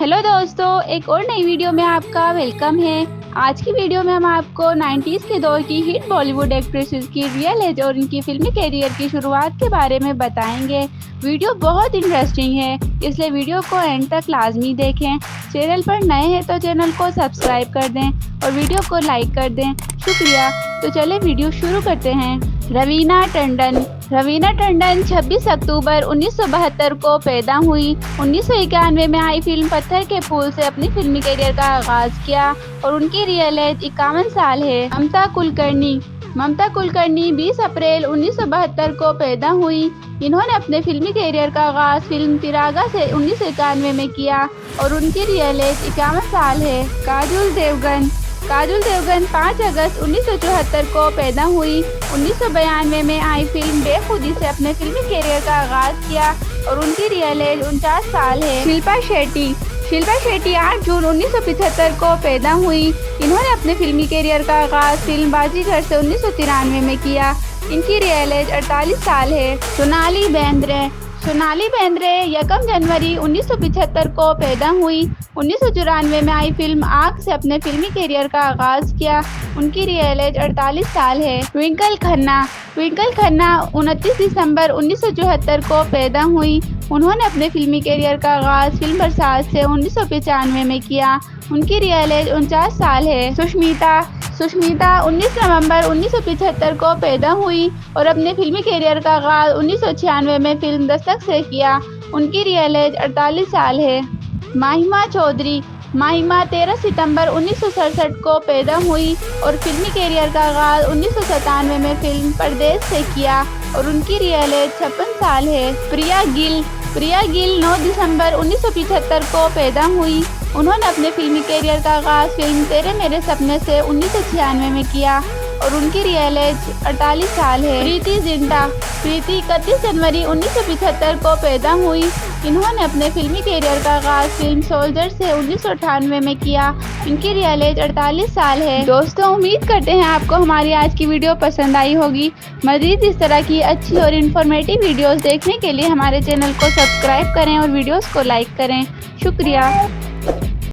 Hello दोस्तों, एक और नई वीडियो में आपका वेलकम है। आज की वीडियो में हम आपको 90s के दौर की हिट बॉलीवुड एक्ट्रेसेस की रियल एज और उनकी फिल्मी करियर की शुरुआत के बारे में बताएंगे। वीडियो बहुत इंटरेस्टिंग है, इसलिए वीडियो को एंड तक लाजमी देखें। चैनल पर नए हैं तो चैनल को सब्सक्राइब कर दें और वीडियो को लाइक कर दें, शुक्रिया। तो चले वीडियो शुरू करते हैं। रवीना टंडन 26 अक्टूबर 1972 को पैदा हुई। 1991 में आई फिल्म पत्थर के फूल से अपनी फिल्मी करियर का आगाज किया और उनकी रियल एज 51 साल है। ममता कुलकर्णी 20 अप्रैल 1972 को पैदा हुई। इन्होंने अपने फिल्मी करियर का आगाज फिल्म तिरागा से 1991 में किया और उनकी रियल एज 51 साल है। काजोल देवगन 5 अगस्त 1974 को पैदा हुई। 1992 में आई फिल्म बेखुदी से अपने फिल्मी करियर का आगाज किया और उनकी रियल एज 49 साल है। शिल्पा शेट्टी 8 जून 1975 को पैदा हुई। इन्होंने अपने फिल्मी करियर का आगाज फिल्म बाजीगर से 1993 में किया। इनकी रियल एज 48 साल है। सोनाली बेंद्रे 1 जनवरी 1975 को पैदा हुई। 1994 में आई फिल्म आग से अपने फिल्मी करियर का आगाज किया। उनकी रियल एज 48 साल है। ट्विंकल खन्ना 29 दिसंबर 1974 को पैदा हुई। उन्होंने अपने फिल्मी करियर का आगाज फिल्म बरसात से 1995 में किया। उनकी रियल एज 49 साल है। सुष्मिता 19 नवंबर 1975 को पैदा हुई और अपने फिल्मी करियर का आगाज 1996 में फिल्म दस्तक से किया। उनकी रियल एज 48 साल है। माहिमा चौधरी 13 सितंबर 1967 को पैदा हुई और फिल्मी करियर का आगाज 1997 में फिल्म परदेश से किया और उनकी रियल एज 56 साल है। प्रिया गिल 9 दिसंबर 1975 को पैदा हुई। उन्होंने अपने फिल्मी करियर का आगाज फिल्म तेरे मेरे सपने से 1996 में किया और उनकी रियल एज 48 साल है। प्रीति 31 जनवरी 1975 को पैदा हुई। इन्होंने अपने फिल्मी करियर का आगाज फिल्म सोल्जर से 1998 में किया। इनकी रियल एज 48 साल है। दोस्तों, उम्मीद करते हैं आपको हमारी आज की वीडियो पसंद आई होगी। मज़ीद इस तरह की अच्छी और इन्फॉर्मेटिव वीडियोस देखने के लिए हमारे चैनल को सब्सक्राइब करें और वीडियोस को लाइक करें, शुक्रिया।